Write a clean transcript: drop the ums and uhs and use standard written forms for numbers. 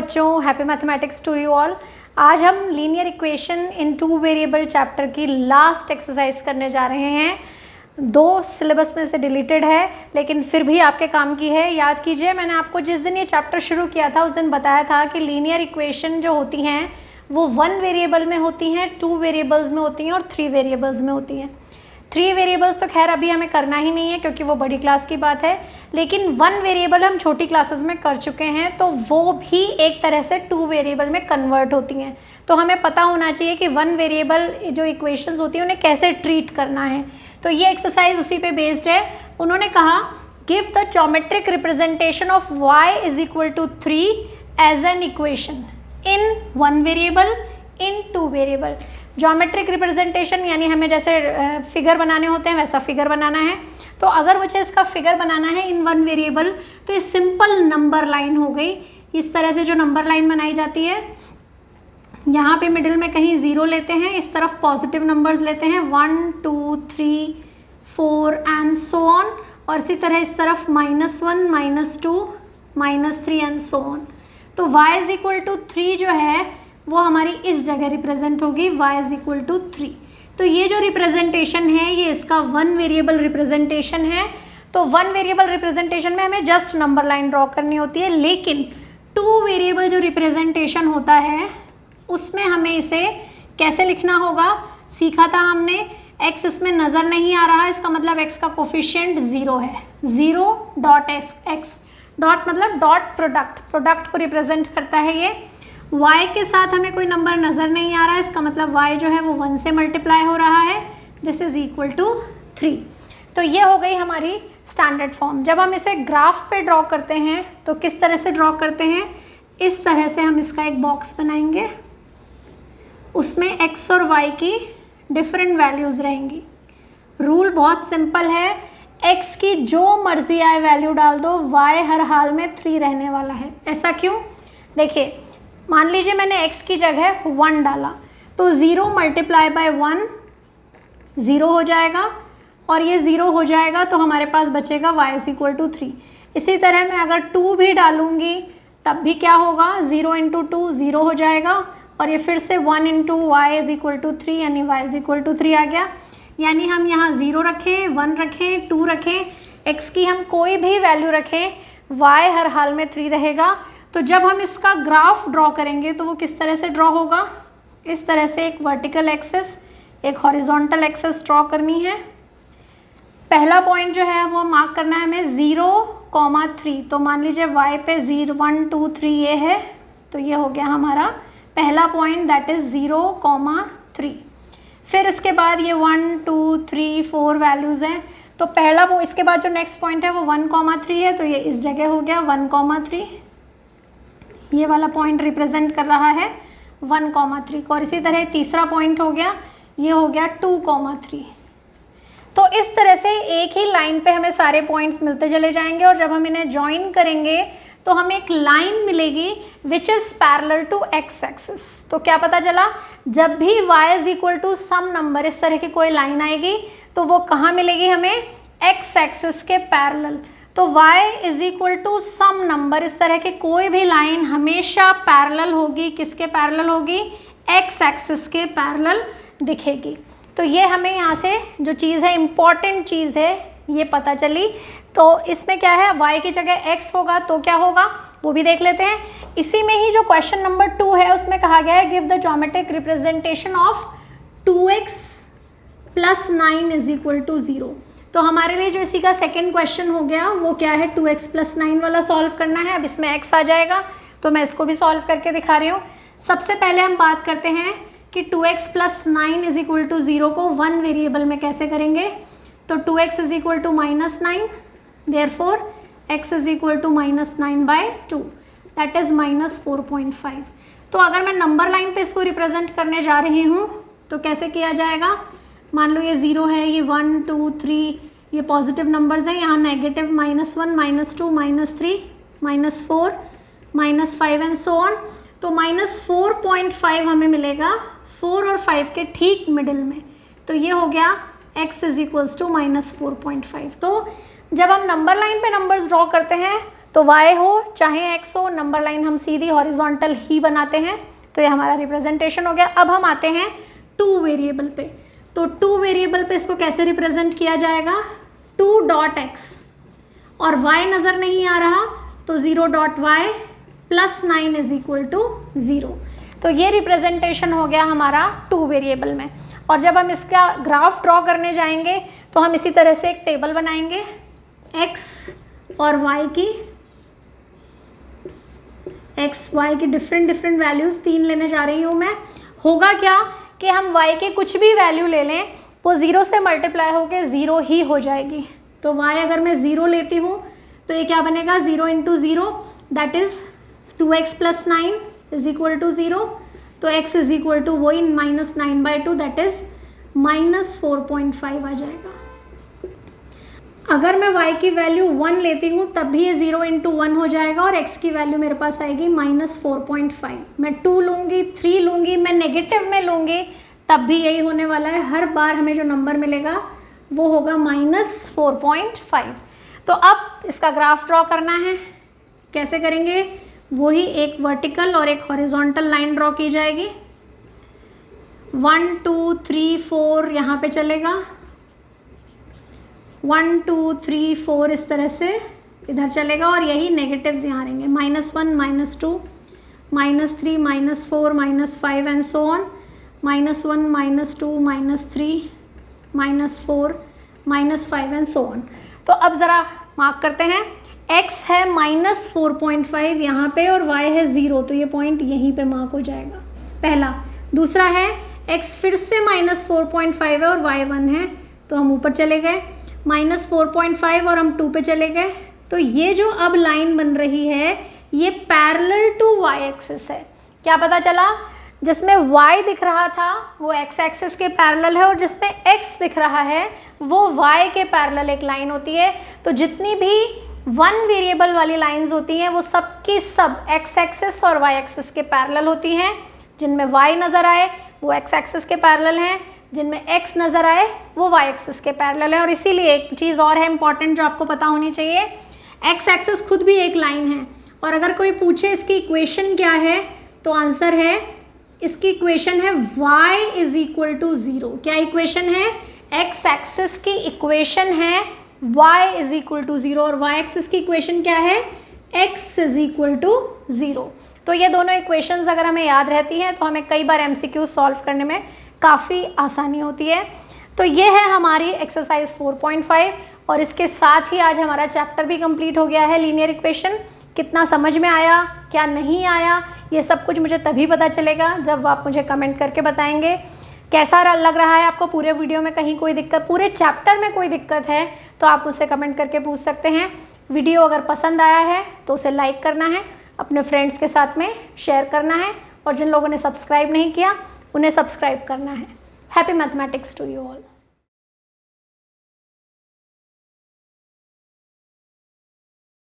बच्चों, happy mathematics to you all. आज हम linear equation in two variable chapter की लास्ट एक्सरसाइज करने जा रहे हैं। दो सिलेबस में से डिलीटेड है लेकिन फिर भी आपके काम की है। याद कीजिए, मैंने आपको जिस दिन ये चैप्टर शुरू किया था उस दिन बताया था कि लीनियर इक्वेशन जो होती हैं वो 1 वेरिएबल में होती हैं, 2 वेरिएबल्स में होती हैं और 3 वेरिएबल्स में होती हैं। 3 वेरिएबल्स तो खैर अभी हमें करना ही नहीं है क्योंकि वो बड़ी क्लास की बात है, लेकिन 1 वेरिएबल हम छोटी क्लासेस में कर चुके हैं तो वो भी एक तरह से 2 वेरिएबल में कन्वर्ट होती हैं। तो हमें पता होना चाहिए कि 1 वेरिएबल जो इक्वेशंस होती हैं उन्हें कैसे ट्रीट करना है। तो ये एक्सरसाइज उसी पे बेस्ड है। उन्होंने कहा give the geometric representation of y is equal to 3 as an equation in 1 variable in 2 variable. Geometric representation यानी हमें जैसे फिगर बनाने होते हैं वैसा फिगर बनाना है। तो अगर मुझे इसका फिगर बनाना है इन 1 वेरिएबल तो ये सिंपल नंबर लाइन हो गई। इस तरह से जो नंबर लाइन बनाई जाती है, यहाँ पे मिडिल में कहीं 0 लेते हैं, इस तरफ पॉजिटिव नंबर्स लेते हैं 1 2 3 4 एंड सो ऑन, और इसी तरह इस तरफ -1 -2 -3 एंड सो ऑन। तो y इज इक्वल टू 3 जो है वो हमारी इस जगह रिप्रेजेंट होगी, y इज इक्वल टू 3। तो ये जो रिप्रेजेंटेशन है ये इसका 1 वेरिएबल रिप्रेजेंटेशन है। तो 1 वेरिएबल रिप्रेजेंटेशन में हमें जस्ट नंबर लाइन ड्रॉ करनी होती है, लेकिन 2 वेरिएबल जो रिप्रेजेंटेशन होता है उसमें हमें इसे कैसे लिखना होगा सीखा था हमने। x इसमें नज़र नहीं आ रहा है, इसका मतलब x का कोफिशिएंट 0 है। 0 डॉट x डॉट मतलब डॉट प्रोडक्ट को रिप्रेजेंट करता है ये। y के साथ हमें कोई नंबर नज़र नहीं आ रहा है, इसका मतलब y जो है वो 1 से मल्टीप्लाई हो रहा है। This is equal to 3। तो ये हो गई हमारी स्टैंडर्ड फॉर्म। जब हम इसे ग्राफ पे ड्रॉ करते हैं तो किस तरह से ड्रॉ करते हैं, इस तरह से हम इसका एक बॉक्स बनाएंगे, उसमें x और y की डिफरेंट वैल्यूज़ रहेंगी। रूल बहुत सिंपल है, x की जो मर्जी आए वैल्यू डाल दो, y हर हाल में 3 रहने वाला है। ऐसा क्यों? देखिए, मान लीजिए मैंने x की जगह 1 डाला तो 0 मल्टीप्लाई बाय 1 0 हो जाएगा, और ये 0 हो जाएगा तो हमारे पास बचेगा y इज इक्वल टू 3। इसी तरह मैं अगर 2 भी डालूंगी तब भी क्या होगा, 0 इंटू 2 0 हो जाएगा, और ये फिर से 1 into y is equal to 3 यानी y इज इक्वल टू 3 आ गया। यानी हम यहाँ 0 रखें, 1 रखें, 2 रखें, x की हम कोई भी वैल्यू रखें, y हर हाल में 3 रहेगा। तो जब हम इसका ग्राफ ड्रॉ करेंगे तो वो किस तरह से ड्रॉ होगा, इस तरह से एक वर्टिकल एक्सिस एक हॉरिजॉन्टल एक्सिस ड्रॉ करनी है। पहला पॉइंट जो है वो मार्क करना है हमें 0,3। तो मान लीजिए y पे 0 1 2 3 ये है, तो ये हो गया हमारा पहला पॉइंट, दैट इज 0,3। फिर इसके बाद ये 1 2 3 4 वैल्यूज़ हैं। तो पहला वो, इसके बाद जो नेक्स्ट पॉइंट है वो 1,3 है, तो ये इस जगह हो गया 1,3। ये वाला पॉइंट रिप्रेजेंट कर रहा है 1,3 को, और इसी तरह तीसरा पॉइंट हो गया, ये हो गया 2,3। तो इस तरह से एक ही लाइन पे हमें सारे पॉइंट्स मिलते चले जाएंगे, और जब हम इन्हें ज्वाइन करेंगे तो हमें एक लाइन मिलेगी which is parallel to x axis. तो क्या पता चला, जब भी y is equal to some number इस तरह की कोई लाइन आएगी तो वो कहाँ मिलेगी हमें, x एक्सिस के पैरेलल। तो y is equal to some number इस तरह की कोई भी लाइन हमेशा पैरेलल होगी, किसके पैरेलल होगी, x एक्सिस के पैरेलल दिखेगी। तो ये हमें यहाँ से जो चीज़ है, इम्पॉर्टेंट चीज़ है, ये पता चली। तो इसमें क्या है, y की जगह x होगा तो क्या होगा वो भी देख लेते हैं। इसी में ही जो क्वेश्चन नंबर 2 है उसमें कहा गया है give the geometric representation of 2x + 9 is equal to 0। तो हमारे लिए जो इसी का सेकंड क्वेश्चन हो गया वो क्या है, 2x + 9 वाला सॉल्व करना है। अब इसमें x आ जाएगा तो मैं इसको भी सॉल्व करके दिखा रही हूँ। सबसे पहले हम बात करते हैं कि 2x + 9 इज इक्वल टू 0 को 1 वेरिएबल में कैसे करेंगे। तो 2x is equal to -9, therefore x is equal to -9/2, that is -4.5। तो अगर मैं नंबर लाइन पे इसको रिप्रेजेंट करने जा रही हूँ तो कैसे किया जाएगा, मान लो ये 0 है, ये 1 2 3 ये पॉजिटिव नंबर्स हैं, यहाँ नेगेटिव -1 -2 -3 -4 -5 एंड सो ऑन। तो -4.5 हमें मिलेगा 4 और 5 के ठीक मिडिल में। तो ये हो गया x इज इक्वल्स टू -4.5। तो जब हम नंबर लाइन पे नंबर्स ड्रॉ करते हैं तो y हो चाहे x हो, नंबर लाइन हम सीधी हॉरिजॉन्टल ही बनाते हैं। तो ये हमारा रिप्रेजेंटेशन हो गया। अब हम आते हैं 2 वेरिएबल पे। तो 2 वेरिएबल पे इसको कैसे रिप्रेजेंट किया जाएगा, 2.x और y नज़र नहीं आ रहा तो 0.y plus 9 is equal to 0। तो ये रिप्रेजेंटेशन हो गया हमारा 2 वेरिएबल में। और जब हम इसका ग्राफ ड्रॉ करने जाएंगे तो हम इसी तरह से एक टेबल बनाएंगे x और y की, x y की डिफरेंट वैल्यूज़ 3 लेने जा रही हूँ मैं। होगा क्या कि हम y के कुछ भी वैल्यू ले लें वो 0 से मल्टीप्लाई होकर 0 ही हो जाएगी। तो y अगर मैं 0 लेती हूँ तो ये क्या बनेगा, 0 into 0 that is 2x plus 9 is equal to 0। तो x इज इक्वल टू वही -9/2 दैट इज -4.5 आ जाएगा। अगर मैं y की वैल्यू 1 लेती हूँ तब भी ये 0 इंटू 1 हो जाएगा और x की वैल्यू मेरे पास आएगी -4.5। मैं 2 लूँगी, 3 लूँगी, मैं नेगेटिव में लूँगी तब भी यही होने वाला है। हर बार हमें जो नंबर मिलेगा वो होगा -4.5। तो अब इसका ग्राफ ड्रॉ करना है। कैसे करेंगे, वही एक वर्टिकल और एक हॉरिजॉन्टल लाइन ड्रॉ की जाएगी। 1 2 3 4 यहाँ पे चलेगा, 1 2 3 4 इस तरह से इधर चलेगा और यही नेगेटिव्स यहाँ रहेंगे, -1 -2 -3 -4 -5 and so on, -1 -2 -3 -4 -5 and so on. तो अब ज़रा मार्क करते हैं, x है -4.5 यहाँ पे और y है 0, तो ये पॉइंट यहीं पे मार्क हो जाएगा पहला। दूसरा है x फिर से -4.5 है और y 1 है, तो हम ऊपर चले गए, -4.5 और हम 2 पे चले गए। तो ये जो अब लाइन बन रही है ये पैरेलल टू y एक्सिस है। क्या पता चला, जिसमें y दिख रहा था वो x एक्सिस के पैरेलल है और जिसमें x दिख रहा है वो y के पैरेलल एक लाइन होती है। तो जितनी भी 1 वेरिएबल वाली लाइंस होती हैं वो सब की सब x एक्सिस और y एक्सिस के पैरेलल होती हैं। जिनमें y नज़र आए वो x एक्सिस के पैरेलल हैं, जिनमें x नज़र आए वो y एक्सिस के पैरेलल है। और इसीलिए एक चीज़ और है इंपॉर्टेंट जो आपको पता होनी चाहिए, x एक्सिस खुद भी एक लाइन है और अगर कोई पूछे इसकी इक्वेशन क्या है तो आंसर है, इसकी इक्वेशन है y इज इक्वल टू 0। क्या इक्वेशन है, x एक्सिस की इक्वेशन है y इज इक्वल टू 0 और y एक्सिस की इक्वेशन क्या है, x इज इक्वल टू 0। तो ये दोनों इक्वेशंस अगर हमें याद रहती हैं तो हमें कई बार MCQ सॉल्व करने में काफ़ी आसानी होती है। तो ये है हमारी एक्सरसाइज 4.5 और इसके साथ ही आज हमारा चैप्टर भी कंप्लीट हो गया है लीनियर इक्वेशन। कितना समझ में आया, क्या नहीं आया, ये सब कुछ मुझे तभी पता चलेगा जब आप मुझे कमेंट करके बताएंगे। कैसा लग रहा है आपको पूरे वीडियो में, कहीं कोई दिक्कत, पूरे चैप्टर में कोई दिक्कत है तो आप मुझसे कमेंट करके पूछ सकते हैं। वीडियो अगर पसंद आया है तो उसे लाइक करना है, अपने फ्रेंड्स के साथ में शेयर करना है और जिन लोगों ने सब्सक्राइब नहीं किया उन्हें सब्सक्राइब करना है। Happy mathematics to you all.